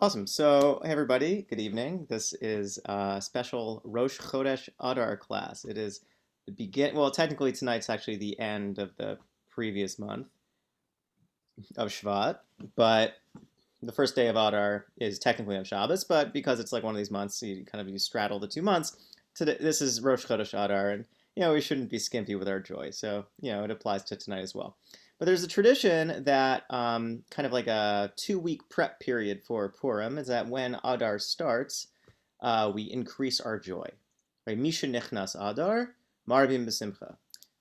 Awesome. So, hey everybody, good evening. This is a special Rosh Chodesh Adar class. It is well, technically tonight's actually the end of the previous month of Shvat, but the first day of Adar is technically on Shabbos, but because it's like one of these months, you straddle the 2 months. Today, this is Rosh Chodesh Adar, and we shouldn't be skimpy with our joy. So it applies to tonight as well. But there's a tradition that kind of like a 2 week prep period for Purim is that when Adar starts, we increase our joy. Right? Misha nichnas Adar, marbim b'simcha.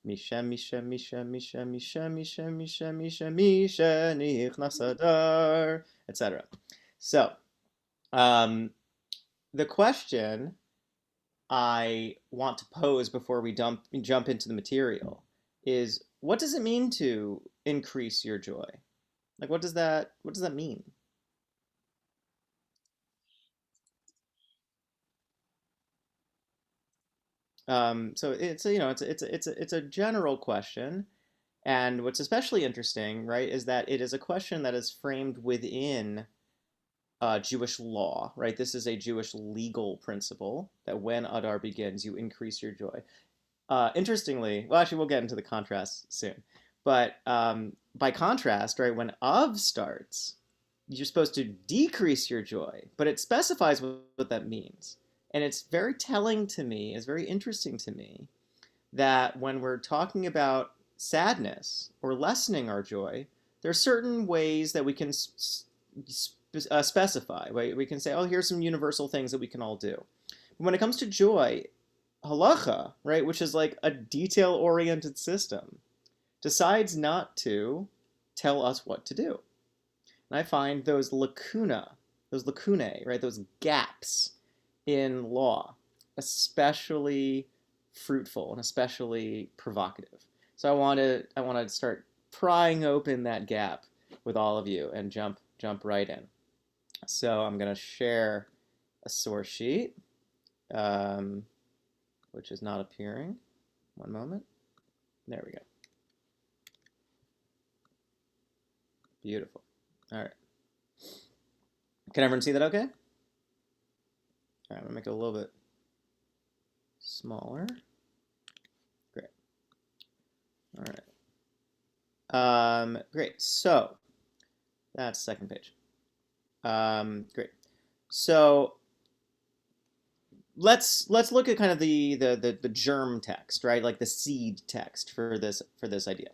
Misha, Misha, Misha, Misha, Misha, Misha, Misha, Misha, Misha, nichnas Adar, etc. So, um, the question I want to pose before we jump into the material is, what does it mean to increase your joy? Like, what does that mean? So it's a general question, and what's especially interesting, right, is that it is a question that is framed within Jewish law, right? This is a Jewish legal principle that when Adar begins, you increase your joy. Interestingly, well, actually, we'll get into the contrast soon. But by contrast, right, when Av starts, you're supposed to decrease your joy, but it specifies what that means. And it's very telling to me, it's very interesting to me that when we're talking about sadness or lessening our joy, there are certain ways that we can specify. Right? We can say, oh, here's some universal things that we can all do. But when it comes to joy, halacha, right, which is like a detail-oriented system, decides not to tell us what to do. And I find those lacunae, right, those gaps in law, especially fruitful and especially provocative. So I want to start prying open that gap with all of you and jump right in. So I'm going to share a source sheet, which is not appearing. One moment. There we go. Beautiful. All right. Can everyone see that okay? All right, I'm going to make it a little bit smaller. Great. All right. Great. So that's second page. Great. So let's look at kind of the germ text, right? Like the seed text for this idea.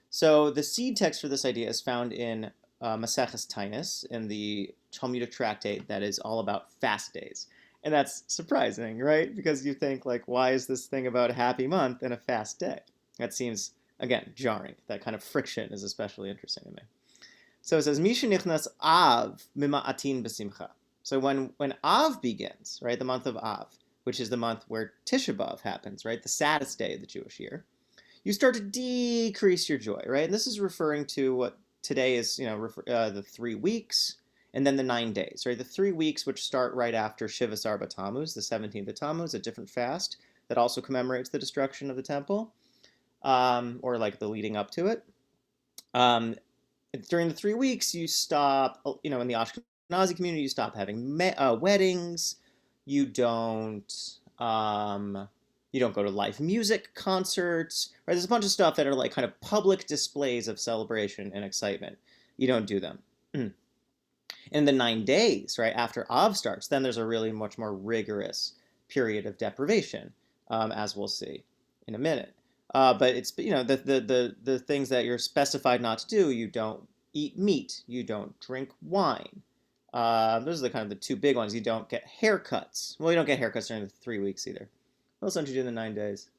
So the seed text for this idea is found in Maseches Tainus, in the Talmudic tractate that is all about fast days. And that's surprising, right? Because you think, like, why is this thing about a happy month and a fast day? That seems, again, jarring. That kind of friction is especially interesting to me. So it says, Misha nichnas Av mima'atin b'simcha. So when Av begins, right, the month of Av, which is the month where Tisha B'Av happens, right, the saddest day of the Jewish year, you start to decrease your joy, right? And this is referring to what today is, the 3 weeks, and then the 9 days, right? The 3 weeks, which start right after Shivas Arba Tammuz, the 17th of Tammuz, a different fast that also commemorates the destruction of the temple, or like the leading up to it. During the 3 weeks, you stop, in the Ashkenazi community, you stop having weddings, you don't, you don't go to live music concerts, right? There's a bunch of stuff that are like kind of public displays of celebration and excitement. You don't do them. In the 9 days, right, after Av starts, then there's a really much more rigorous period of deprivation, as we'll see in a minute. But it's, the things that you're specified not to do. You don't eat meat. You don't drink wine. Those are the kind of the two big ones. You don't get haircuts. Well, you don't get haircuts during the 3 weeks either. What else don't you do in the 9 days?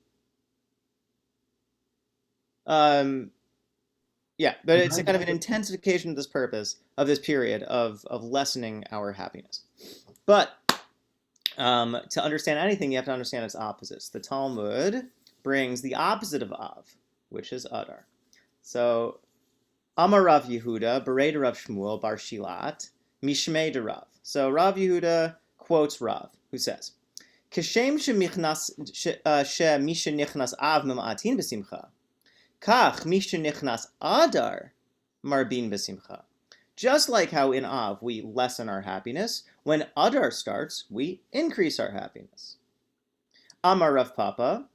Yeah, but it's a kind of an intensification of this purpose of this period of lessening our happiness. But to understand anything, you have to understand its opposites. The Talmud brings the opposite of Av, which is Adar. So, Amar Rav Yehuda, Berei Rav Shmuel, Bar Shilat, Mishmei de Rav. So Rav Yehuda quotes Rav, who says, Kishem shemichnas misha nichnas Av mema'atin b'simcha, kach misha nichnas Adar marbin b'simcha. Just like how in Av we lessen our happiness, when Adar starts, we increase our happiness. Amar Rav Papa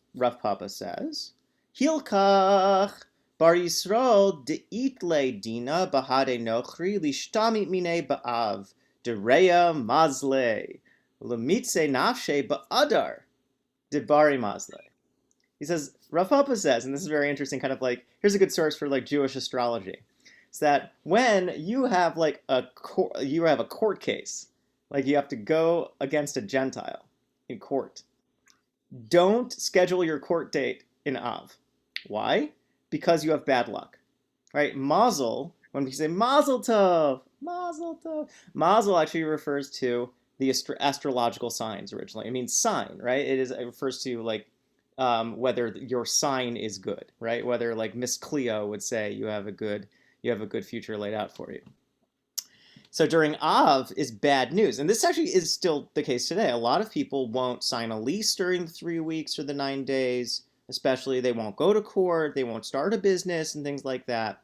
says, Hilkach bar Yisrael deitle dina bahade nochri lishtamit mine ba'av dereya mazle lemitze nafshe ba'adar debari mazle. He says, Rav Papa says, and this is very interesting, kind of like, here's a good source for like Jewish astrology. It's that when you have like you have a court case, like you have to go against a Gentile in court, don't schedule your court date in Av. Why? Because you have bad luck, right? Mazel, when we say Mazel Tov, Mazel actually refers to the astrological signs originally. It means sign, right? It refers to like whether your sign is good, right? Whether like Miss Cleo would say you have a good future laid out for you. So during Av is bad news. And this actually is still the case today. A lot of people won't sign a lease during the 3 weeks or the 9 days, especially they won't go to court, they won't start a business and things like that,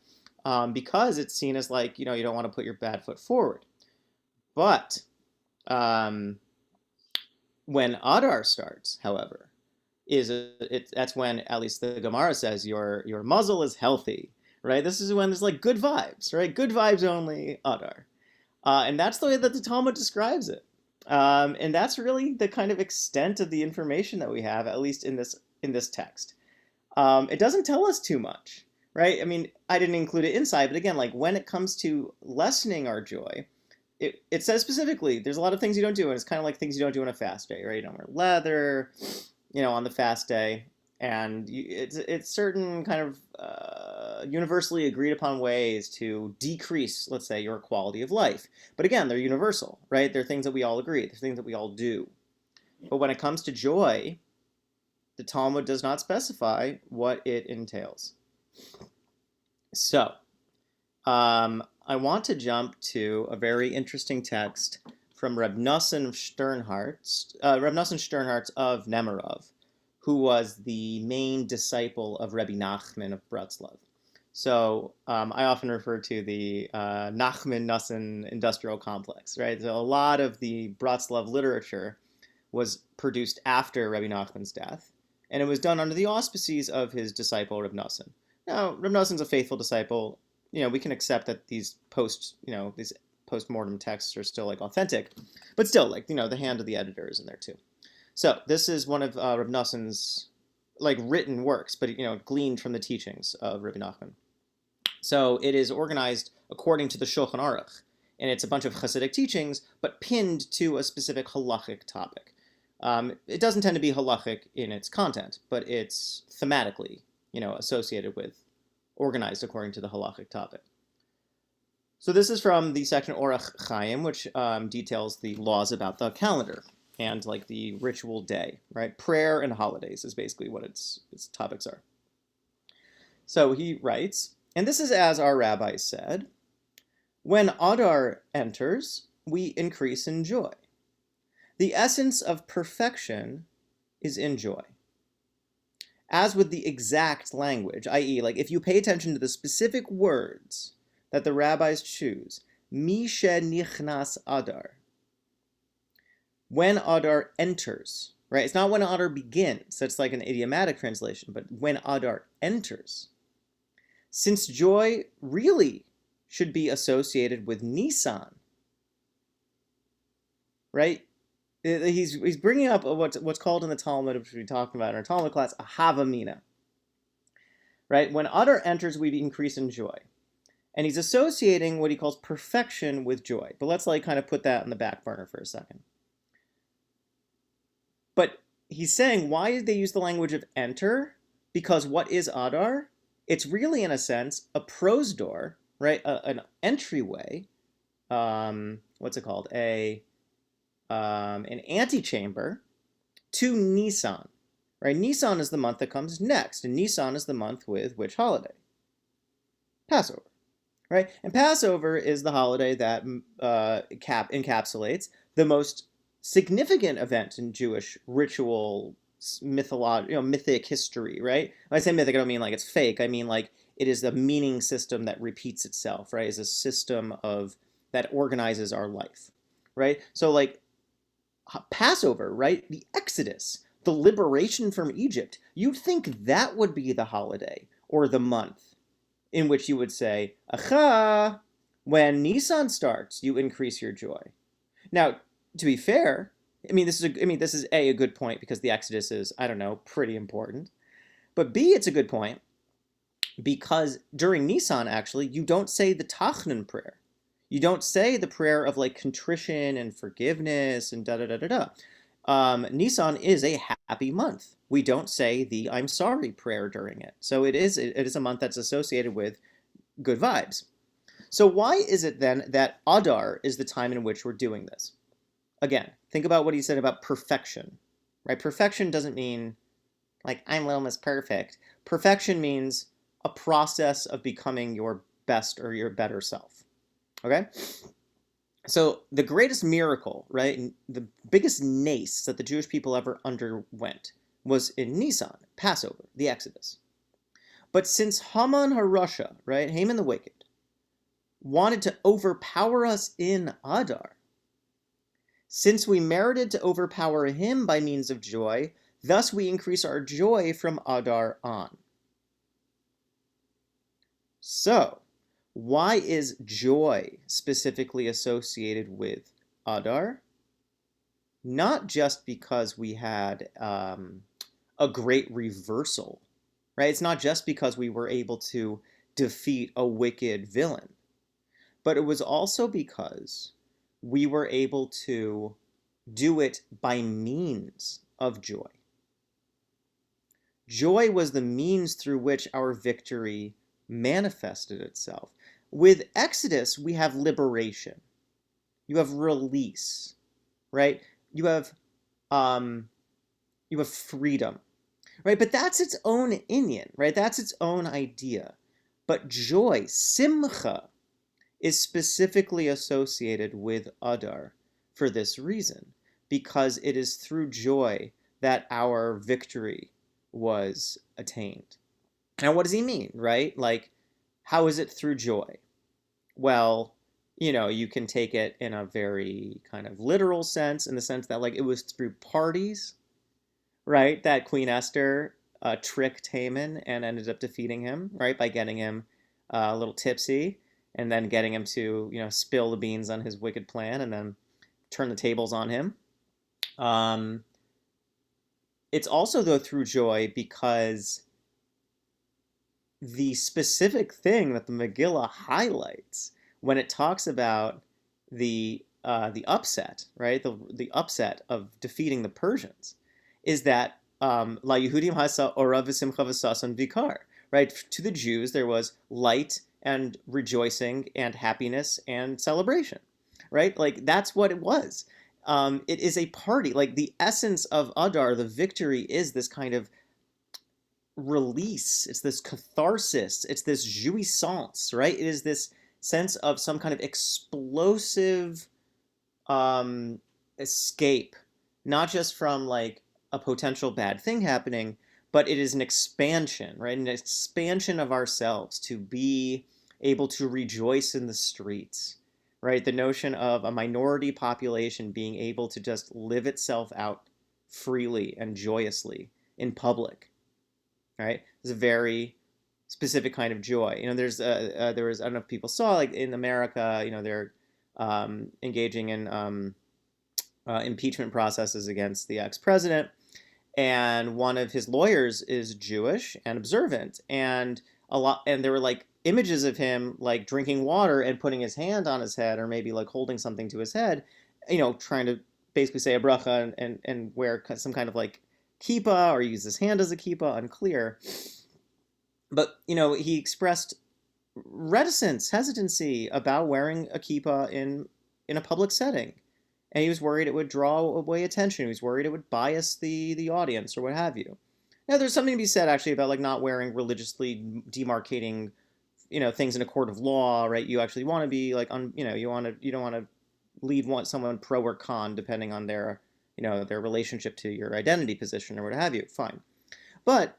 because it's seen as like, you don't want to put your bad foot forward. But when Adar starts, however, that's when, at least the Gemara says, your muzzle is healthy, right? This is when there's like good vibes, right? Good vibes only, Adar. And that's the way that the Talmud describes it. And that's really the kind of extent of the information that we have, at least in this text. It doesn't tell us too much, right? I mean, I didn't include it inside, but again, like when it comes to lessening our joy, it says specifically, there's a lot of things you don't do, and it's kind of like things you don't do on a fast day, right? You don't wear leather, on the fast day, and it's certain kind of universally agreed upon ways to decrease, let's say, your quality of life. But again, they're universal, right? They're things that we all agree. They're things that we all do. But when it comes to joy, the Talmud does not specify what it entails. So, I want to jump to a very interesting text from Reb Nosson Sternhartz of Nemirov, who was the main disciple of Rebbe Nachman of Breslov. So I often refer to the Nachman-Nosson industrial complex, right? So a lot of the Breslov literature was produced after Rebbe Nachman's death, and it was done under the auspices of his disciple Reb Nosson. Now, Reb Nosson's a faithful disciple. We can accept that these post-mortem texts are still like authentic, but still, like, the hand of the editor is in there too. So this is one of Reb Nosson's like written works, but gleaned from the teachings of Rebbe Nachman. So it is organized according to the Shulchan Aruch, and it's a bunch of Hasidic teachings, but pinned to a specific halachic topic. It doesn't tend to be halachic in its content, but it's thematically, associated with, organized according to the halachic topic. So this is from the section Orach Chaim, which details the laws about the calendar and like the ritual day, right? Prayer and holidays is basically what its topics are. So he writes, and this is as our rabbis said, when Adar enters, we increase in joy. The essence of perfection is in joy. As with the exact language, i.e., like if you pay attention to the specific words that the rabbis choose, Mishe Nichnas Adar, when Adar enters, right? It's not when Adar begins. That's like an idiomatic translation, but when Adar enters. Since joy really should be associated with Nisan, right? He's bringing up what's called in the Talmud, which we talked about in our Talmud class, a Havamina, right? When Adar enters, we increase in joy. And he's associating what he calls perfection with joy. But let's like kind of put that in the back burner for a second. But he's saying, why did they use the language of enter? Because what is Adar? It's really, in a sense, a prosdor, right? An entryway. What's it called? An antechamber to Nisan, right? Nisan is the month that comes next, and Nisan is the month with which holiday? Passover, right? And Passover is the holiday that encapsulates the most significant event in Jewish ritual mythic history, right? When I say mythic, I don't mean like it's fake. I mean like it is a meaning system that repeats itself, right? It's a system of that organizes our life, right? So like Passover, right? The Exodus, the liberation from Egypt. You'd think that would be the holiday or the month in which you would say, "Aha!" When Nisan starts, you increase your joy. Now, to be fair, this is a good point because the Exodus is, I don't know, pretty important. But B, it's a good point because during Nisan, actually, you don't say the Tachnun prayer. You don't say the prayer of like contrition and forgiveness and da da da da da. Nisan is a happy month. We don't say the I'm sorry prayer during it. So it is a month that's associated with good vibes. So why is it then that Adar is the time in which we're doing this? Again, think about what he said about perfection, right? Perfection doesn't mean like I'm almost perfect. Perfection means a process of becoming your best or your better self. Okay? So the greatest miracle, right, the biggest nace that the Jewish people ever underwent was in Nisan, Passover, the Exodus. But since Haman HaRasha, right, Haman the Wicked, wanted to overpower us in Adar, since we merited to overpower him by means of joy, thus we increase our joy from Adar on. So, why is joy specifically associated with Adar? Not just because we had a great reversal, right? It's not just because we were able to defeat a wicked villain, but it was also because we were able to do it by means of joy. Joy was the means through which our victory manifested itself. With Exodus, we have liberation. You have release, right? You have freedom, right? But that's its own inyan, right? That's its own idea. But joy, simcha, is specifically associated with Adar for this reason, because it is through joy that our victory was attained. Now, what does he mean, right? Like, how is it through joy? Well, you can take it in a very kind of literal sense, in the sense that, like, it was through parties, right, that Queen Esther tricked Haman and ended up defeating him, right, by getting him a little tipsy and then getting him to, spill the beans on his wicked plan and then turn the tables on him. It's also, though, through joy because the specific thing that the Megillah highlights when it talks about the upset, right, the upset of defeating the Persians, is that La Yehudim hasa orav v'simcha v'sasan vikar, right? To the Jews there was light and rejoicing and happiness and celebration, right? Like that's what it was. It is a party. Like the essence of Adar, the victory, is this kind of release. It's this catharsis. It's this jouissance, right? It is this sense of some kind of explosive escape, not just from like a potential bad thing happening, but it is an expansion, right? An expansion of ourselves to be able to rejoice in the streets, right? The notion of a minority population being able to just live itself out freely and joyously in public, right? It's a very specific kind of joy. There was, I don't know if people saw, like in America, they're engaging in impeachment processes against the ex-president, and one of his lawyers is Jewish and observant, and there were like images of him like drinking water and putting his hand on his head, or maybe like holding something to his head, trying to basically say a bracha and wear some kind of like kippah or use his hand as a kippah, unclear. But he expressed reticence, hesitancy about wearing a kippah in a public setting. And he was worried it would draw away attention. He was worried it would bias the audience or what have you. Now, there's something to be said actually about like not wearing religiously demarcating, things in a court of law, right? You actually want to be like, you don't want to lead someone pro or con depending on their, their relationship to your identity position or what have you. Fine, but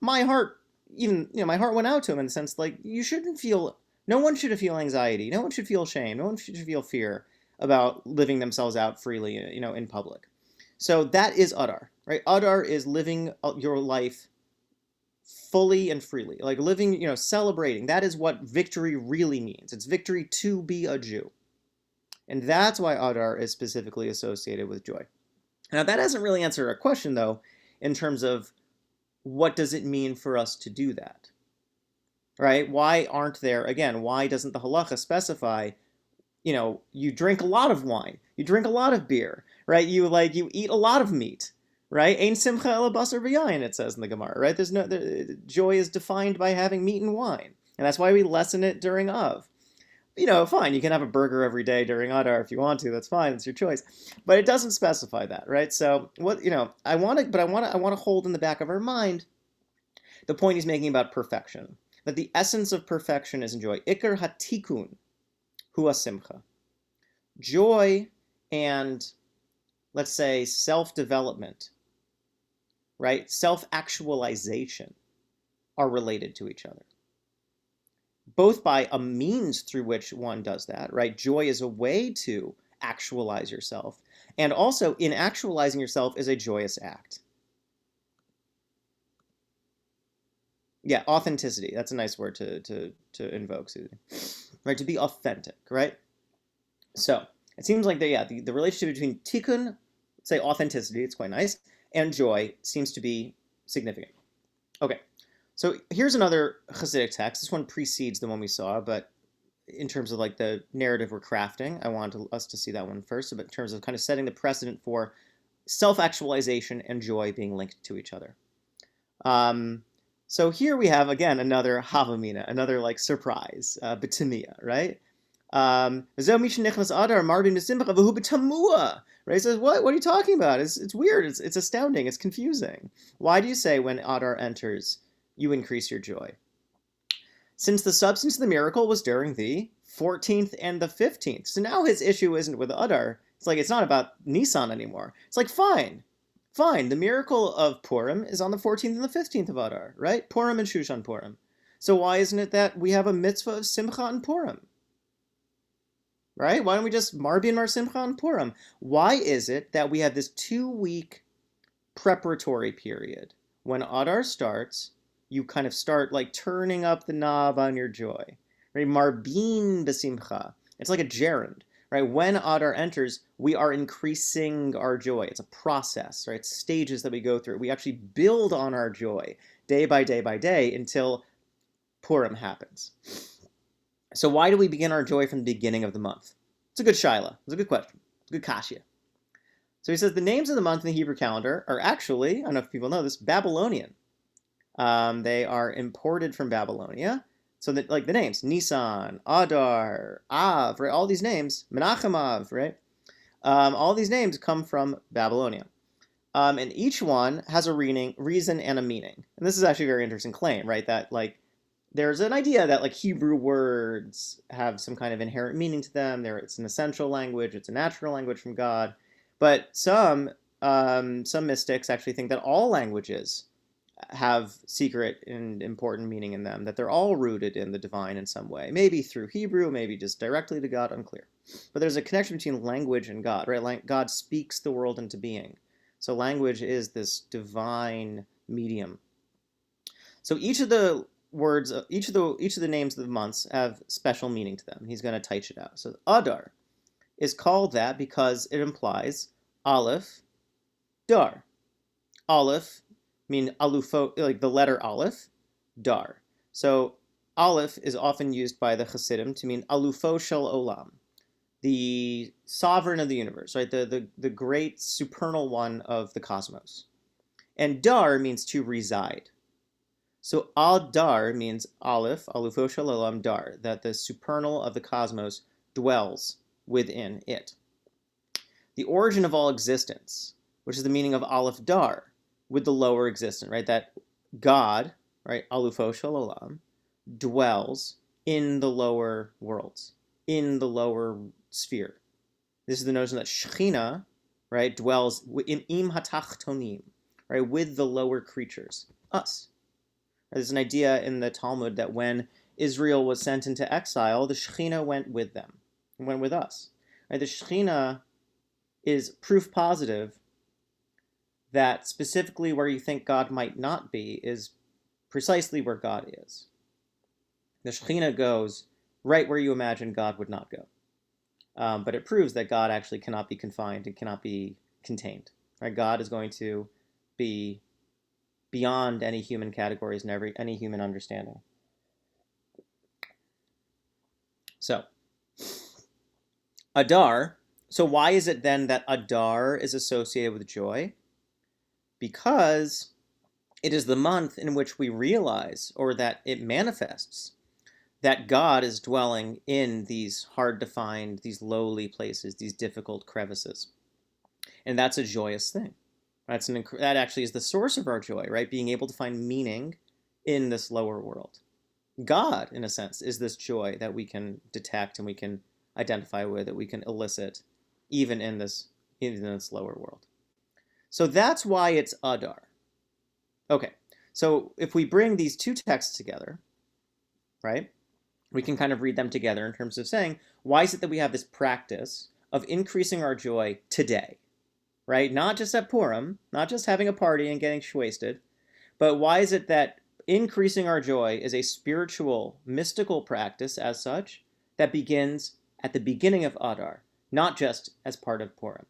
my heart, even, my heart went out to him in the sense like you shouldn't feel. No one should feel anxiety. No one should feel shame. No one should feel fear about living themselves out freely, in public. So that is Adar, right? Adar is living your life fully and freely, like living, celebrating. That is what victory really means. It's victory to be a Jew. And that's why Adar is specifically associated with joy. Now, that doesn't really answer our question, though, in terms of what does it mean for us to do that, right? Why doesn't the halacha specify, you drink a lot of wine, you drink a lot of beer, right? You eat a lot of meat, right? Ein simcha ela basar v'yayin, it says in the Gemara, right? Joy is defined by having meat and wine, and that's why we lessen it during Av. Fine, you can have a burger every day during Adar if you want to. That's fine. It's your choice. But it doesn't specify that, right? So I want to hold in the back of our mind the point he's making about perfection. That the essence of perfection is in joy. Ikar hatikun hu simcha. Joy and, let's say, self-development, right? Self-actualization are related to each other. Both by a means through which one does that, right? Joy is a way to actualize yourself. And also, in actualizing yourself is a joyous act. Yeah, authenticity. That's a nice word to invoke, Susie. Right, to be authentic, right? So, it seems like the relationship between tikkun, say authenticity, it's quite nice, and joy seems to be significant. Okay. So here's another Hasidic text. This one precedes the one we saw, but in terms of like the narrative we're crafting, I wanted us to see that one first. But in terms of kind of setting the precedent for self-actualization and joy being linked to each other. So here we have, again, another Havamina, another like surprise, B'timiyah, right? Right? It says, what are you talking about? It's weird. It's astounding. It's confusing. Why do you say when Adar enters, you increase your joy? Since the substance of the miracle was during the 14th and the 15th. So now his issue isn't with Adar. It's not about Nisan anymore. It's like, fine. The miracle of Purim is on the 14th and the 15th of Adar, right? Purim and Shushan Purim. So why isn't it that we have a mitzvah of Simcha and Purim? Right? Why don't we just Marbin Mar Simcha and Purim? Why is it that we have this 2-week preparatory period? When Adar starts, you kind of start like turning up the knob on your joy. Right? Marbin Besimcha. It's like a gerund. Right? When Adar enters, we are increasing our joy. It's a process, right? It's stages that we go through. We actually build on our joy day by day by day until Purim happens. So why do we begin our joy from the beginning of the month? It's a good shaila. It's a good question. It's a good kashya. So he says the names of the month in the Hebrew calendar are actually, I don't know if people know this, Babylonian. They are imported from Babylonia. So that, like the names, Nisan, Adar, Av, right? All these names, Menachem Av, right? All these names come from Babylonia. And each one has a reason and a meaning. And this is actually a very interesting claim, right? That like there's an idea that like Hebrew words have some kind of inherent meaning to them. It's an essential language. It's a natural language from God. But some mystics actually think that all languages have secret and important meaning in them, that they're all rooted in the divine in some way. Maybe through Hebrew, maybe just directly to God, unclear. But there's a connection between language and God, right? Like God speaks the world into being. So language is this divine medium. So each of the words, each of the names of the months have special meaning to them. He's going to teach it out. So Adar is called that because it implies Aleph, Dar. Aleph mean alufo, like the letter Aleph, Dar. So Aleph is often used by the Hasidim to mean alufo shel olam, the sovereign of the universe, right? The great supernal one of the cosmos. And Dar means to reside. So Adar means Aleph, alufo shel olam, Dar, that the supernal of the cosmos dwells within it. The origin of all existence, which is the meaning of Aleph Dar, with the lower existent, right? That God, right, alufo shel olam, dwells in the lower worlds, in the lower sphere. This is the notion that Shechina, right, dwells in im hatachtonim, right, with the lower creatures, us. There's an idea in the Talmud that when Israel was sent into exile, the Shekhinah went with them, went with us. Right? The Shekhinah is proof positive that specifically where you think God might not be is precisely where God is. The Shekhinah goes right where you imagine God would not go. But it proves that God actually cannot be confined and cannot be contained. Right? God is going to be beyond any human categories and any human understanding. So, Adar. So why is it then that Adar is associated with joy? Because it is the month in which we realize, or that it manifests, that God is dwelling in these hard to find, these lowly places, these difficult crevices. And that's a joyous thing. That actually is the source of our joy, right? Being able to find meaning in this lower world. God, in a sense, is this joy that we can detect and we can identify with, that we can elicit, even in this lower world. So that's why it's Adar. Okay, so if we bring these two texts together, right, we can kind of read them together in terms of saying, why is it that we have this practice of increasing our joy today, right? Not just at Purim, not just having a party and getting wasted, but why is it that increasing our joy is a spiritual, mystical practice as such that begins at the beginning of Adar, not just as part of Purim?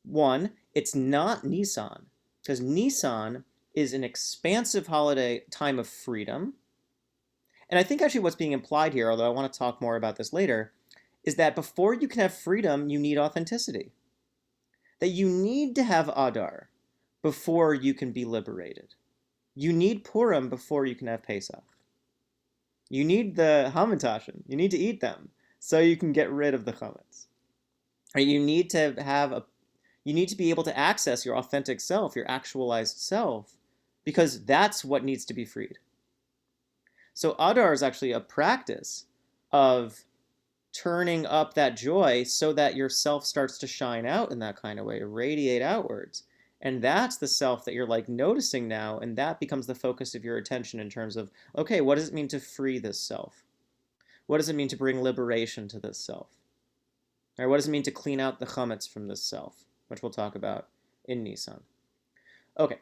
One, it's not Nisan, because Nisan is an expansive holiday time of freedom. And I think actually what's being implied here, although I want to talk more about this later, is that before you can have freedom, you need authenticity. That you need to have Adar before you can be liberated. You need Purim before you can have Pesach. You need the Hamantashen. You need to eat them so you can get rid of the chametz. You need to be able to access your authentic self, your actualized self, because that's what needs to be freed. So Adar is actually a practice of turning up that joy so that your self starts to shine out in that kind of way, radiate outwards. And that's the self that you're like noticing now, and that becomes the focus of your attention in terms of, okay, what does it mean to free this self? What does it mean to bring liberation to this self? Or what does it mean to clean out the chametz from this self, which we'll talk about in Nisan. Okay,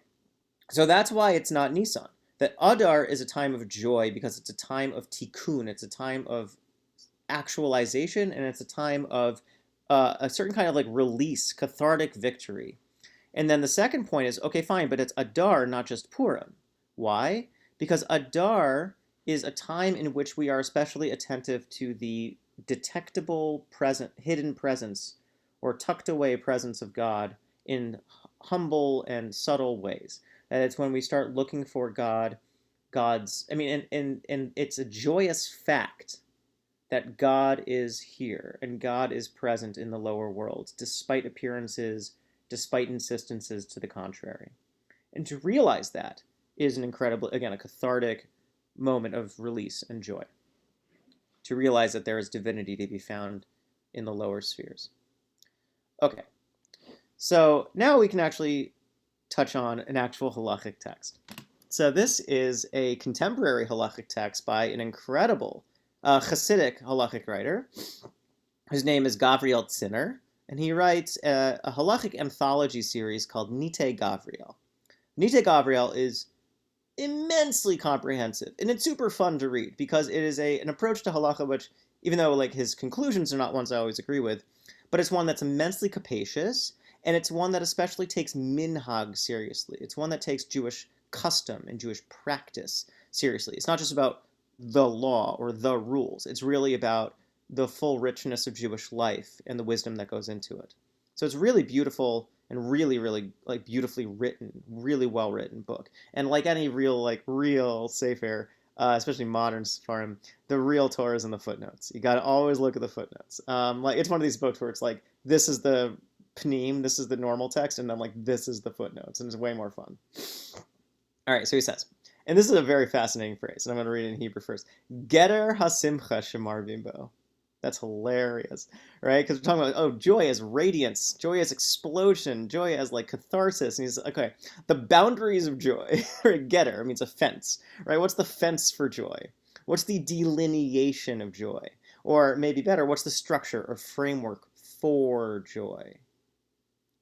so that's why it's not Nisan. That Adar is a time of joy because it's a time of tikkun, it's a time of actualization, and it's a time of a certain kind of like release, cathartic victory. And then the second point is, okay, fine, but it's Adar, not just Purim. Why? Because Adar is a time in which we are especially attentive to the detectable hidden presence or tucked away presence of God in humble and subtle ways. That it's when we start looking for and it's a joyous fact that God is here and God is present in the lower worlds, despite appearances, despite insistences to the contrary. And to realize that is an incredible, again, a cathartic moment of release and joy. To realize that there is divinity to be found in the lower spheres. Okay, so now we can actually touch on an actual halachic text. So this is a contemporary halachic text by an incredible Hasidic halachic writer. His name is Gavriel Zinner, and he writes a halachic anthology series called Nite Gavriel. Nite Gavriel is immensely comprehensive, and it's super fun to read because it is an approach to halacha which, even though like his conclusions are not ones I always agree with, but it's one that's immensely capacious, and it's one that especially takes minhag seriously. It's one that takes Jewish custom and Jewish practice seriously. It's not just about the law or the rules. It's really about the full richness of Jewish life and the wisdom that goes into it. So it's really beautiful and really, really like beautifully written, really well written book. And like any real Sefer, especially modern Sefarim, the real Torah is in the footnotes. You got to always look at the footnotes. Like it's one of these books where it's like this is the pnim, this is the normal text, and then like this is the footnotes, and it's way more fun. All right, so he says, and this is a very fascinating phrase, and I'm going to read it in Hebrew first. Geter hasimcha shemar bimbo. That's hilarious, right? Because we're talking about, oh, joy as radiance, joy as explosion, joy as like catharsis. And he's okay, the boundaries of joy, right? Getter means a fence, right? What's the fence for joy? What's the delineation of joy? Or maybe better, what's the structure or framework for joy,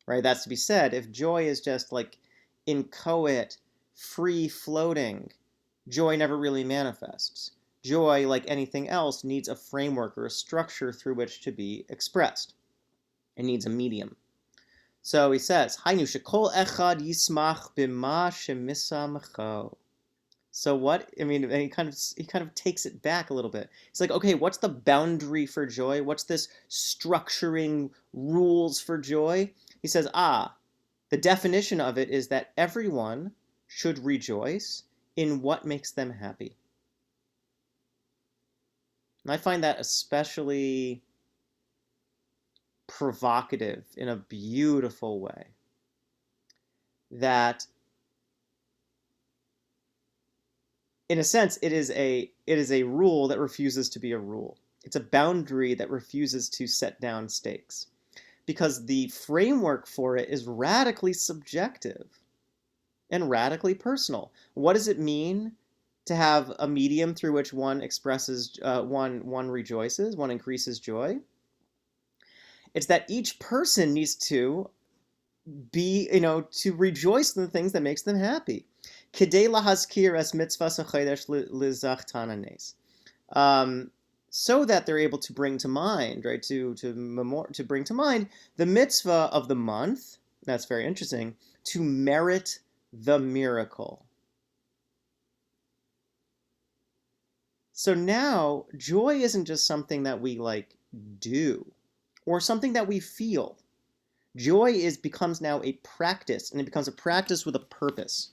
right? That's to be said. If joy is just like inchoate, free floating, joy never really manifests. Joy, like anything else, needs a framework or a structure through which to be expressed. It needs a medium. So he says, Hainu shekol echad yismach bima shemisamcho. So what? I mean, he kind of takes it back a little bit. It's like, okay, what's the boundary for joy? What's this structuring rules for joy? He says, the definition of it is that everyone should rejoice in what makes them happy. And I find that especially provocative in a beautiful way. That, in a sense, it is a rule that refuses to be a rule. It's a boundary that refuses to set down stakes. Because the framework for it is radically subjective and radically personal. What does it mean to have a medium through which one expresses, one rejoices, one increases joy? It's that each person needs to be, to rejoice in the things that makes them happy. Kidei lahazkir es mitzvahs hachodesh lizachtana nes. So that they're able to bring to mind, right, to bring to mind the mitzvah of the month. That's very interesting. To merit the miracle. So now, joy isn't just something that we like do, or something that we feel. Joy becomes now a practice, and it becomes a practice with a purpose.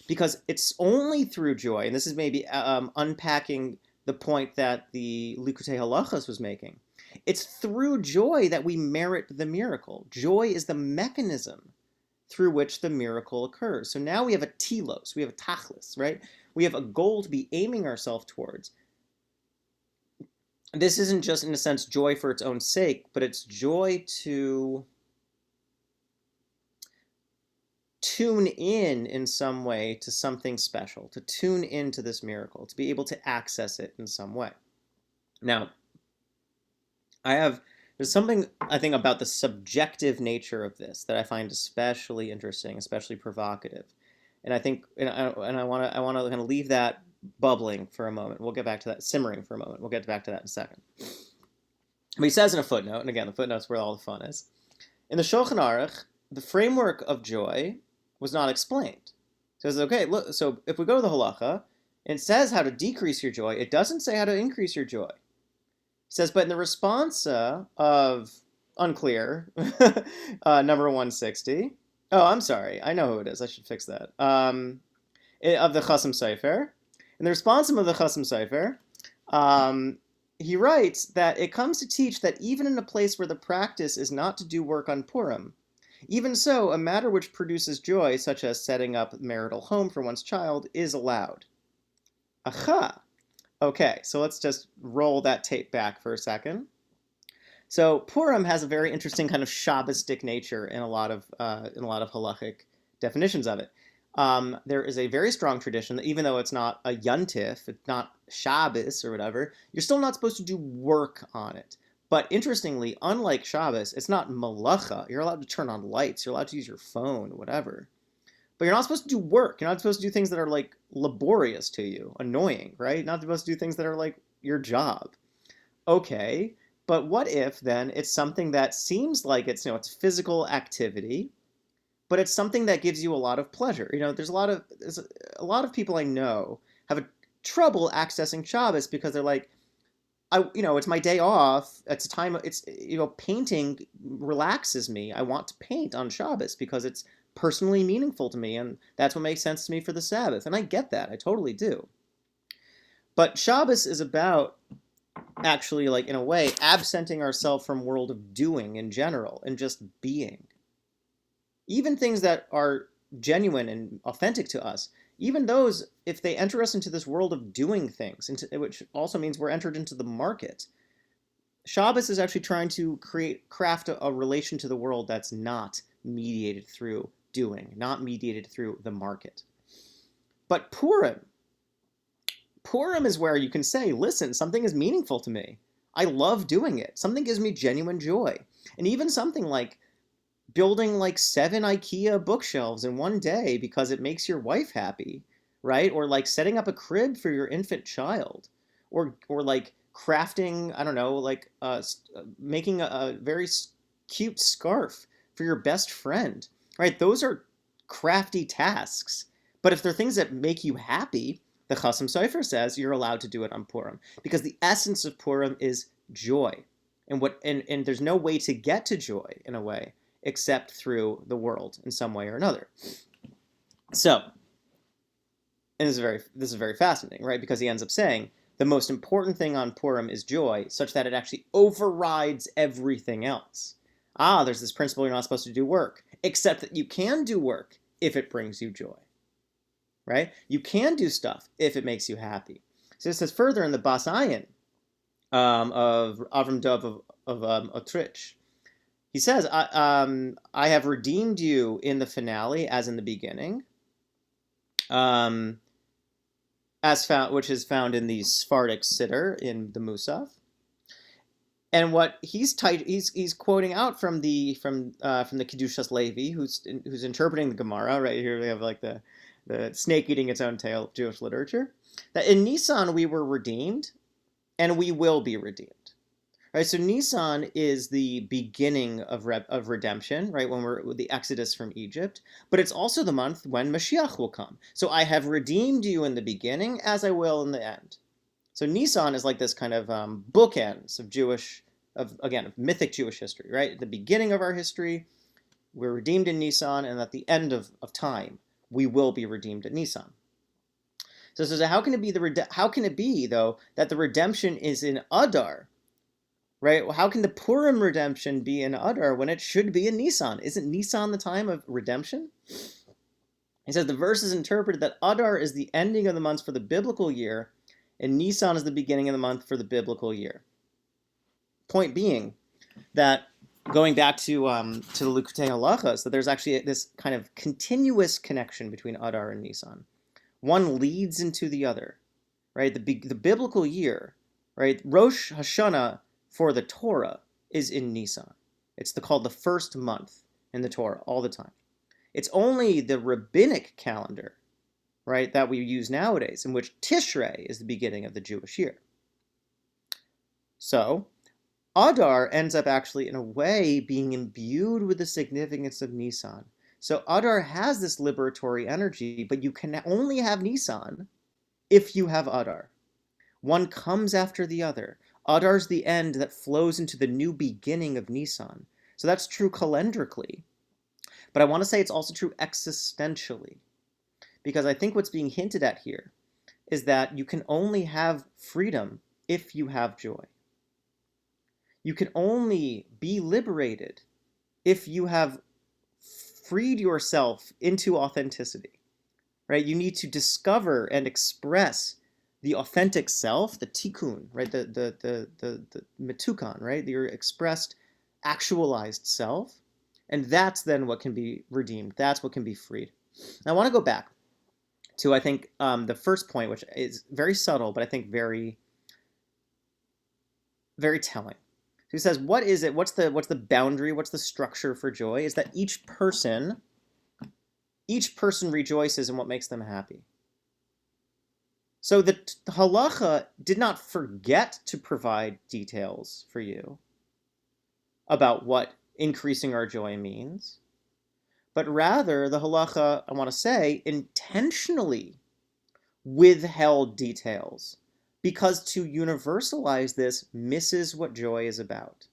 Because it's only through joy, and this is maybe unpacking the point that the Likutei Halachos was making. It's through joy that we merit the miracle. Joy is the mechanism through which the miracle occurs. So now we have a telos, we have a tachlis, right? We have a goal to be aiming ourselves towards. This isn't just, in a sense, joy for its own sake, but it's joy to tune in some way to something special, to tune into this miracle, to be able to access it in some way. Now, there's something, I think, about the subjective nature of this that I find especially interesting, especially provocative. And I think, and I want to kind of leave that bubbling for a moment. We'll get back to that, simmering for a moment. We'll get back to that in a second. But he says in a footnote, and again, the footnote's where all the fun is. In the Shulchan Aruch, the framework of joy was not explained. So it says, okay, look, so if we go to the halacha, it says how to decrease your joy. It doesn't say how to increase your joy. It says, but in the responsa of unclear, number 160. Oh, I'm sorry. I know who it is. I should fix that. Of the Chasam Sofer. In the responsa of the Chasam Sofer, he writes that it comes to teach that even in a place where the practice is not to do work on Purim, even so, a matter which produces joy, such as setting up a marital home for one's child, is allowed. Aha! Okay, so let's just roll that tape back for a second. So Purim has a very interesting kind of Shabbistic nature in a lot of halachic definitions of it. There is a very strong tradition that even though it's not a yontif, it's not Shabbos or whatever, you're still not supposed to do work on it. But interestingly, unlike Shabbos, it's not malacha. You're allowed to turn on lights. You're allowed to use your phone, whatever. But you're not supposed to do work. You're not supposed to do things that are like laborious to you, annoying, right? You're not supposed to do things that are like your job. Okay, but what if then it's something that seems like it's physical activity, but it's something that gives you a lot of pleasure. There's a lot of people I know have a trouble accessing Shabbos because they're like, it's my day off. It's a time. Painting relaxes me. I want to paint on Shabbos because it's personally meaningful to me, and that's what makes sense to me for the Sabbath. And I get that. I totally do. But Shabbos is about actually, like, in a way, absenting ourselves from world of doing in general and just being. Even things that are genuine and authentic to us, even those, if they enter us into this world of doing things, which also means we're entered into the market, Shabbos is actually trying to craft a relation to the world that's not mediated through doing, not mediated through the market. But Purim is where you can say, listen, something is meaningful to me. I love doing it. Something gives me genuine joy. And even something like building like 7 IKEA bookshelves in one day because it makes your wife happy, right? Or like setting up a crib for your infant child, or like crafting, I don't know, like making a very cute scarf for your best friend, right? Those are crafty tasks. But if they're things that make you happy, the Chasam Sofer says you're allowed to do it on Purim because the essence of Purim is joy. And there's no way to get to joy in a way except through the world in some way or another. So, and this is very fascinating, right? Because he ends up saying the most important thing on Purim is joy, such that it actually overrides everything else. There's this principle you're not supposed to do work, except that you can do work if it brings you joy, right? You can do stuff if it makes you happy. So it says further in the Bas Ayin of Avram Dov of Otrich, he says, I have redeemed you in the finale as in the beginning, as found, which is found in the Sephardic Siddur in the Musaf. And what he's quoting out from the Kedushas Levi, who's interpreting the Gemara. Right here we have like the snake eating its own tail of Jewish literature. That in Nisan we were redeemed, and we will be redeemed. Right, so Nisan is the beginning of redemption, right, when we're with the exodus from Egypt, but it's also the month when Mashiach will come. So I have redeemed you in the beginning, as I will in the end. So Nisan is like this kind of bookends of mythic Jewish history, right? At the beginning of our history, we're redeemed in Nisan, and at the end of time, we will be redeemed at Nisan. So how can it be though that the redemption is in Adar? Right? Well, how can the Purim redemption be in Adar when it should be in Nisan? Isn't Nisan the time of redemption? He says the verse is interpreted that Adar is the ending of the months for the biblical year, and Nisan is the beginning of the month for the biblical year. Point being that going back to the Likutei Halachos, that there's actually this kind of continuous connection between Adar and Nisan. One leads into the other, right? The biblical year, right? Rosh Hashanah for the Torah is in Nisan. It's called the first month in the Torah all the time. It's only the rabbinic calendar, right, that we use nowadays, in which Tishrei is the beginning of the Jewish year. So, Adar ends up actually, in a way, being imbued with the significance of Nisan. So Adar has this liberatory energy, but you can only have Nisan if you have Adar. One comes after the other. Adar's the end that flows into the new beginning of Nisan. So that's true calendarically. But I want to say it's also true existentially. Because I think what's being hinted at here is that you can only have freedom if you have joy. You can only be liberated if you have freed yourself into authenticity. Right? You need to discover and express the authentic self, the tikkun, right? The metukan, right? Your expressed, actualized self. And that's then what can be redeemed. That's what can be freed. Now, I want to go back to, I think, the first point, which is very subtle, but I think very, very telling. So he says, what is it? What's the boundary? What's the structure for joy? Is that each person rejoices in what makes them happy. So the halacha did not forget to provide details for you about what increasing our joy means, but rather the halacha, I want to say, intentionally withheld details because to universalize this misses what joy is about.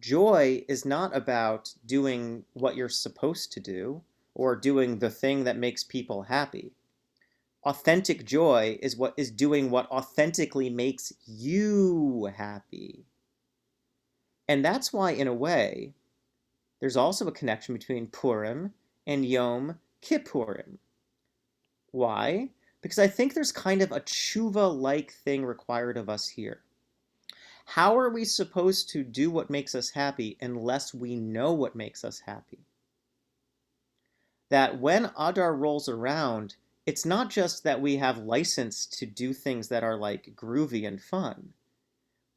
Joy is not about doing what you're supposed to do or doing the thing that makes people happy. Authentic joy is doing what authentically makes you happy. And that's why, in a way, there's also a connection between Purim and Yom Kippurim. Why? Because I think there's kind of a tshuva-like thing required of us here. How are we supposed to do what makes us happy unless we know what makes us happy? That when Adar rolls around, it's not just that we have license to do things that are like groovy and fun,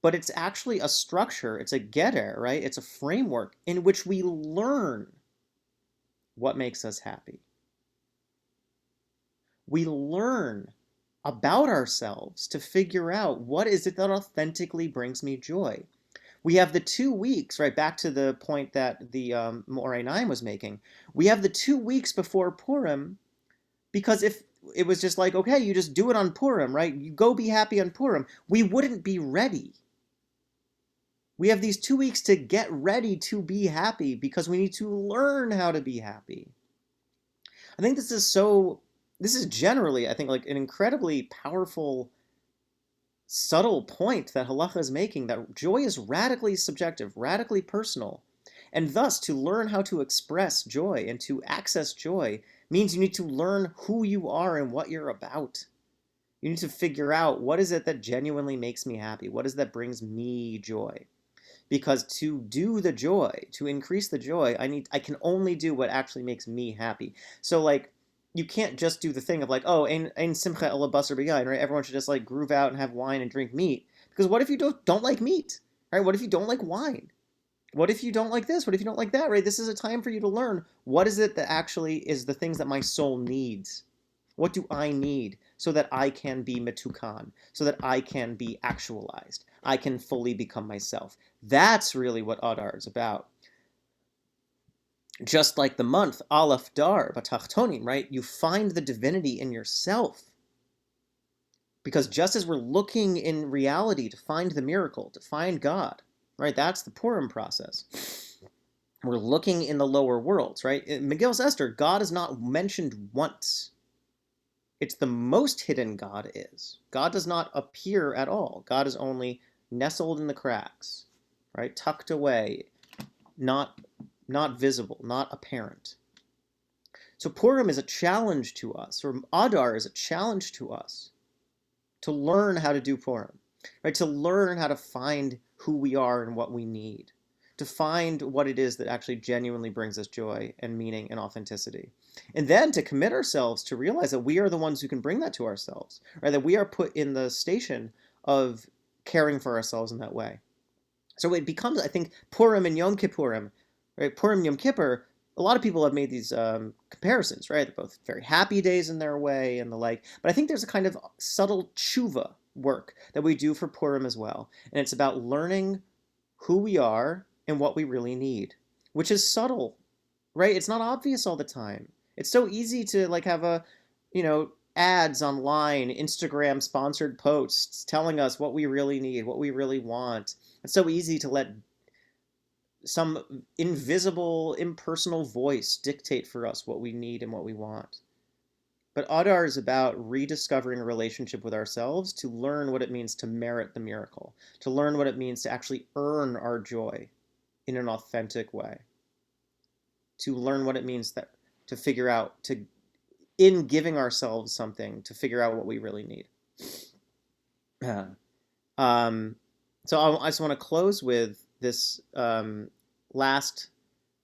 but it's actually a structure, it's a getter, right? It's a framework in which we learn what makes us happy. We learn about ourselves to figure out what is it that authentically brings me joy. We have the 2 weeks, right? Back to the point that the Moreh 9 was making. We have the 2 weeks before Purim, because if it was just like, okay, you just do it on Purim, right? You go be happy on Purim, we wouldn't be ready. We have these 2 weeks to get ready to be happy because we need to learn how to be happy. I think this is generally, I think, like an incredibly powerful, subtle point that halacha is making, that joy is radically subjective, radically personal. And thus, to learn how to express joy and to access joy means you need to learn who you are and what you're about. You need to figure out, what is it that genuinely makes me happy? What is it that brings me joy? Because to do the joy, to increase the joy, I can only do what actually makes me happy. So like, you can't just do the thing of like, oh, ein simcha ela basar b'yayin, right? Everyone should just like groove out and have wine and drink meat. Because what if you don't like meat, right? What if you don't like wine? What if you don't like this? What if you don't like that, right? This is a time for you to learn, what is it that actually is the things that my soul needs? What do I need so that I can be metukan, so that I can be actualized? I can fully become myself. That's really what Adar is about. Just like the month, Aleph Dar, Batachtonim, right? You find the divinity in yourself. Because just as we're looking in reality to find the miracle, to find God, right? That's the Purim process. We're looking in the lower worlds, right? In Megillus Esther, God is not mentioned once. It's the most hidden God is. God does not appear at all. God is only nestled in the cracks, right? Tucked away, not visible, not apparent. So Purim is a challenge to us, or Adar is a challenge to us to learn how to do Purim, right? To learn how to find who we are and what we need, to find what it is that actually genuinely brings us joy and meaning and authenticity. And then to commit ourselves to realize that we are the ones who can bring that to ourselves, right? That we are put in the station of caring for ourselves in that way. So it becomes, I think, Purim and Yom Kippurim, right? Purim, Yom Kippur, a lot of people have made these comparisons, right? They're both very happy days in their way and the like. But I think there's a kind of subtle tshuva work that we do for Purim as well. And it's about learning who we are and what we really need, which is subtle, right? It's not obvious all the time. It's so easy to like have ads online, Instagram sponsored posts telling us what we really need, what we really want. It's so easy to let some invisible, impersonal voice dictate for us what we need and what we want. But Adar is about rediscovering a relationship with ourselves to learn what it means to merit the miracle, to learn what it means to actually earn our joy in an authentic way, to learn what it means to figure out, in giving ourselves something, to figure out what we really need. Um, so I just want to close with this last,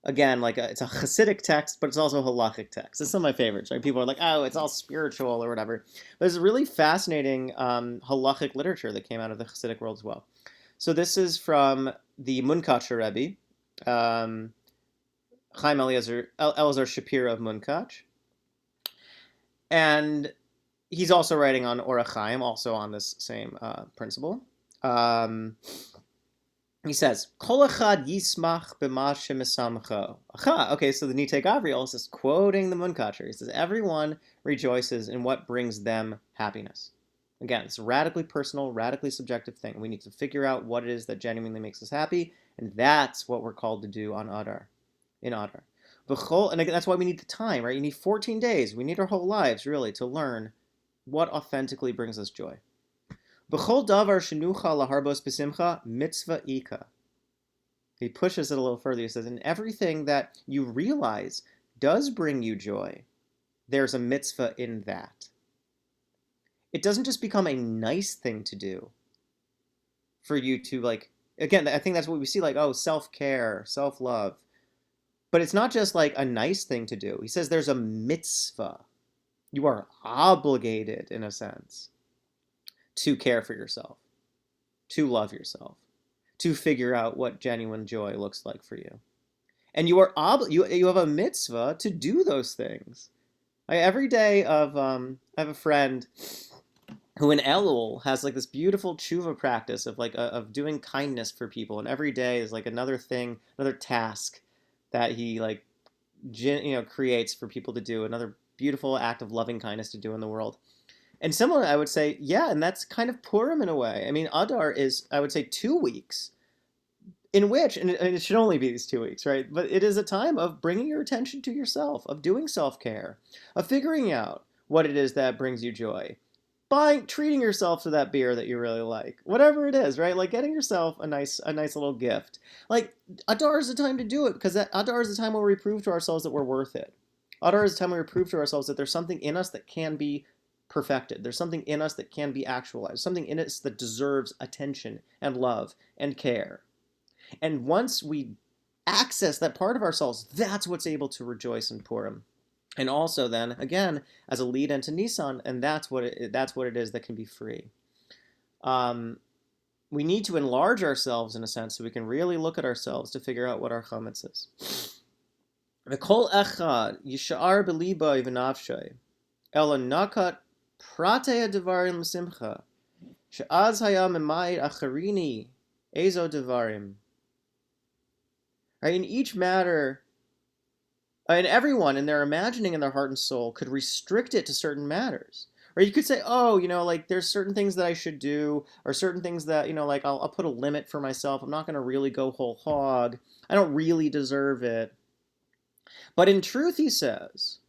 again, it's a Hasidic text, but it's also a halachic text. It's some of my favorites, right? People are like, oh, it's all spiritual or whatever. But there's a really fascinating halachic literature that came out of the Hasidic world as well. So this is from the Munkach Rebbe, Chaim Elazar Shapira of Munkach. And he's also writing on Orach Chaim, also on this same principle. He says, Kol echad yismach b'ma shemesamcho. Okay, so the Nitei Gavriel is quoting the Munkacher. He says, everyone rejoices in what brings them happiness. Again, it's a radically personal, radically subjective thing. We need to figure out what it is that genuinely makes us happy, and that's what we're called to do on Adar, in Adar. And again, that's why we need the time, right? You need 14 days. We need our whole lives, really, to learn what authentically brings us joy. B'chol davar shenucha laharbos b'simcha mitzvah ika. He pushes it a little further. He says, in everything that you realize does bring you joy, there's a mitzvah in that. It doesn't just become a nice thing to do. for you to like, again, I think that's what we see, like, oh, self-care, self-love. But it's not just like a nice thing to do. He says there's a mitzvah. You are obligated, in a sense, to care for yourself, to love yourself, to figure out what genuine joy looks like for you. And you have a mitzvah to do those things. Every day of I have a friend who in Elul has like this beautiful tshuva practice of like of doing kindness for people, and every day is like another thing, another task that he like creates for people to do, another beautiful act of loving kindness to do in the world. And similar, I would say, yeah, and that's kind of Purim in a way. I mean, Adar is, I would say, 2 weeks in which, and it should only be these 2 weeks, right? But it is a time of bringing your attention to yourself, of doing self-care, of figuring out what it is that brings you joy, treating yourself to that beer that you really like, whatever it is, right? Like getting yourself a nice little gift. Like Adar is the time to do it, because Adar is the time where we prove to ourselves that we're worth it. Adar is the time where we prove to ourselves that there's something in us that can be perfected. There's something in us that can be actualized. Something in us that deserves attention and love and care. And once we access that part of ourselves, that's what's able to rejoice in Purim. And also then, again, as a lead into Nisan, and that's what it is that can be free. We need to enlarge ourselves in a sense so we can really look at ourselves to figure out what our chametz is. V'kol echad yishar b'libo v'nafshay ela nakat pratei devarim l'simcha she'az hayam emayit acharini ezo devarim. Right, in each matter, and everyone in their imagining in their heart and soul could restrict it to certain matters. Or you could say, oh, like there's certain things that I should do, or certain things that, like I'll put a limit for myself. I'm not going to really go whole hog. I don't really deserve it. But in truth, he says,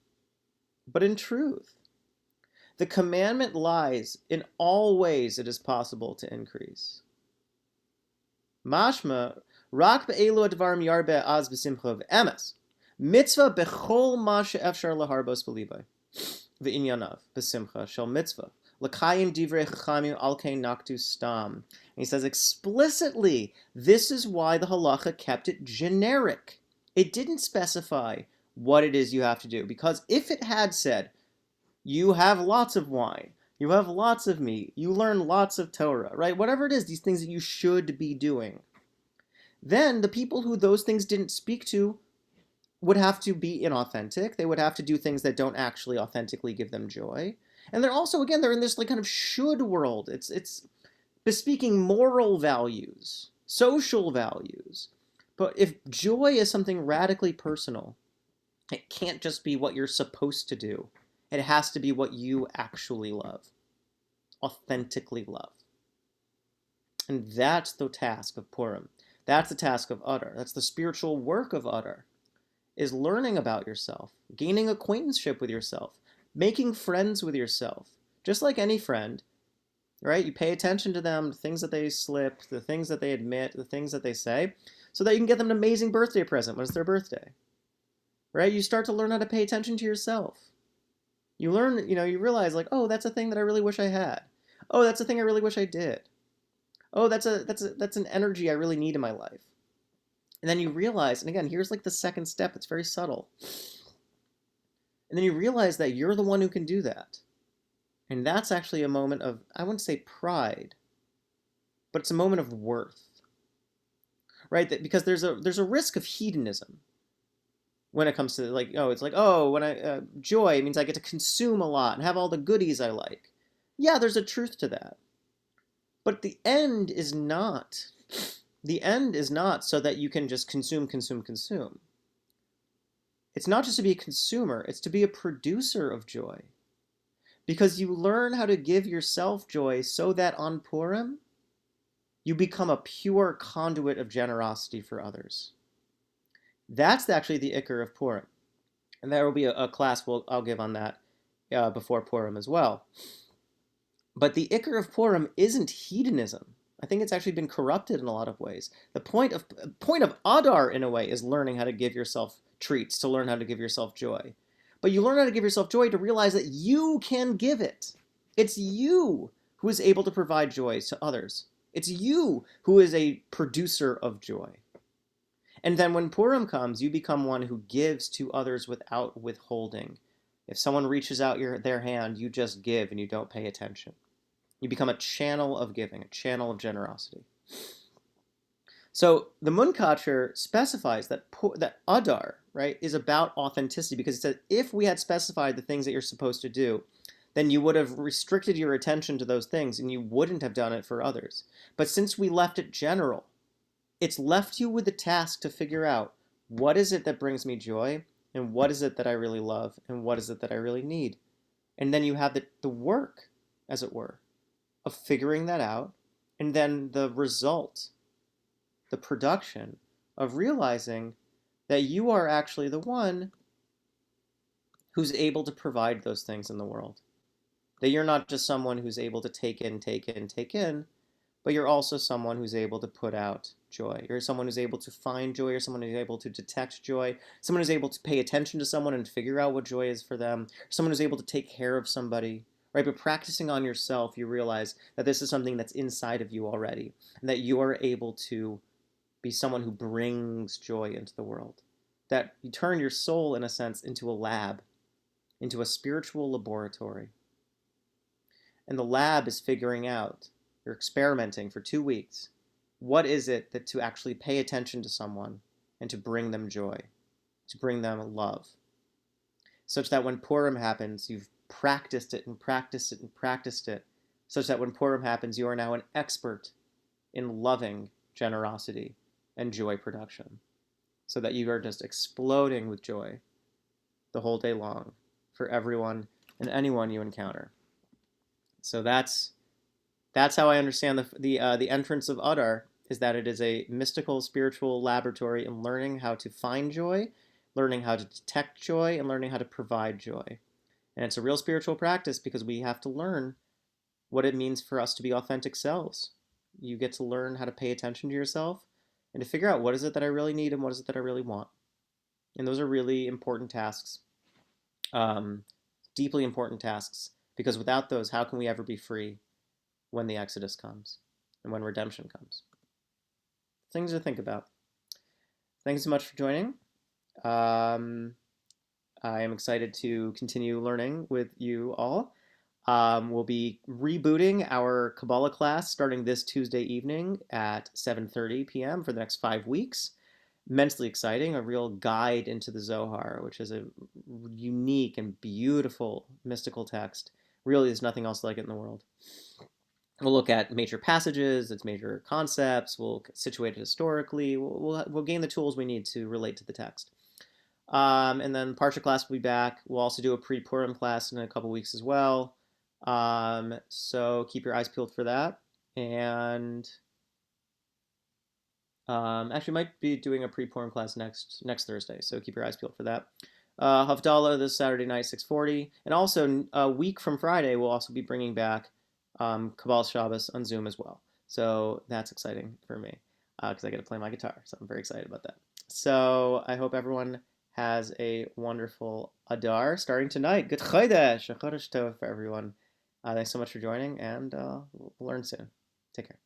the commandment lies in all ways it is possible to increase. Mashma, rak be'elu advarim yarbe az b'simcha v'emes. Mitzvah bechol ma she'efshar laharbos b'libay v'inyanav b'simcha shel mitzvah l'kayim divrei chachamim al kein naktu stam. And he says explicitly, this is why the halacha kept it generic. It didn't specify what it is you have to do, because if it had said, you have lots of wine, you have lots of meat, you learn lots of Torah, right? Whatever it is, these things that you should be doing, then the people who those things didn't speak to would have to be inauthentic. They would have to do things that don't actually authentically give them joy. And they're also, again, they're in this like kind of should world. It's bespeaking moral values, social values. But if joy is something radically personal, it can't just be what you're supposed to do. It has to be what you actually love, authentically love. And that's the task of Purim. That's the task of Adar. That's the spiritual work of Adar, is learning about yourself, gaining acquaintanceship with yourself, making friends with yourself. Just like any friend, right? You pay attention to them, the things that they slip, the things that they admit, the things that they say, so that you can get them an amazing birthday present when it's their birthday, right? You start to learn how to pay attention to yourself. You learn, you realize like, oh, that's a thing that I really wish I had. Oh, that's a thing I really wish I did. Oh, that's an energy I really need in my life. And then you realize, and again, here's like the second step, it's very subtle. And then you realize that you're the one who can do that. And that's actually a moment of, I wouldn't say pride, but it's a moment of worth. Right? Because there's a risk of hedonism when it comes to like, it's like, when joy means I get to consume a lot and have all the goodies I like. Yeah, there's a truth to that. But the end is not so that you can just consume. It's not just to be a consumer, it's to be a producer of joy. Because you learn how to give yourself joy so that on Purim, you become a pure conduit of generosity for others. That's actually the ikar of Purim. And there will be a class I'll give on that before Purim as well. But the ikar of Purim isn't hedonism. I think it's actually been corrupted in a lot of ways. The point of Adar, in a way, is learning how to give yourself treats, to learn how to give yourself joy. But you learn how to give yourself joy to realize that you can give it. It's you who is able to provide joy to others. It's you who is a producer of joy. And then when Purim comes, you become one who gives to others without withholding. If someone reaches out their hand, you just give and you don't pay attention. You become a channel of giving, a channel of generosity. So the Munkacher specifies that Adar, right, is about authenticity, because it says if we had specified the things that you're supposed to do, then you would have restricted your attention to those things and you wouldn't have done it for others. But since we left it general, it's left you with the task to figure out what is it that brings me joy and what is it that I really love and what is it that I really need. And then you have the work, as it were, of figuring that out, and then the result, the production of realizing that you are actually the one who's able to provide those things in the world. That you're not just someone who's able to take in, take in, take in, but you're also someone who's able to put out joy. You're someone who's able to find joy. You're someone who's able to detect joy. Someone who's able to pay attention to someone and figure out what joy is for them. Someone who's able to take care of somebody, right? But practicing on yourself, you realize that this is something that's inside of you already, and that you are able to be someone who brings joy into the world. That you turn your soul, in a sense, into a lab, into a spiritual laboratory. And the lab is figuring out, you're experimenting for 2 weeks. What is it that to actually pay attention to someone and to bring them joy, to bring them love? Such that when Purim happens, you've practiced it and practiced it and practiced it, such that when Purim happens, you are now an expert in loving generosity and joy production, so that you are just exploding with joy the whole day long for everyone and anyone you encounter. So that's how I understand the entrance of Adar, is that it is a mystical spiritual laboratory in learning how to find joy, learning how to detect joy, and learning how to provide joy. And it's a real spiritual practice because we have to learn what it means for us to be authentic selves. You get to learn how to pay attention to yourself and to figure out what is it that I really need and what is it that I really want. And those are really important tasks, deeply important tasks, because without those, how can we ever be free when the Exodus comes and when redemption comes? Things to think about. Thanks so much for joining. I am excited to continue learning with you all. We'll be rebooting our Kabbalah class starting this Tuesday evening at 7:30 p.m. for the next 5 weeks. Immensely exciting, a real guide into the Zohar, which is a unique and beautiful mystical text. Really, there's nothing else like it in the world. We'll look at major passages, its major concepts. We'll situate it historically. We'll gain the tools we need to relate to the text. And then Parsha class will be back. We'll also do a pre-Purim class in a couple weeks as well. So keep your eyes peeled for that. And actually, might be doing a pre-Purim class next Thursday. So keep your eyes peeled for that. Havdalah this Saturday night, 6:40. And also, a week from Friday, we'll also be bringing back Kabbalah Shabbos on Zoom as well. So that's exciting for me because I get to play my guitar. So I'm very excited about that. So I hope everyone has a wonderful Adar starting tonight. Good Chodesh, a Chodesh Tov for everyone. Thanks so much for joining, and we'll learn soon. Take care.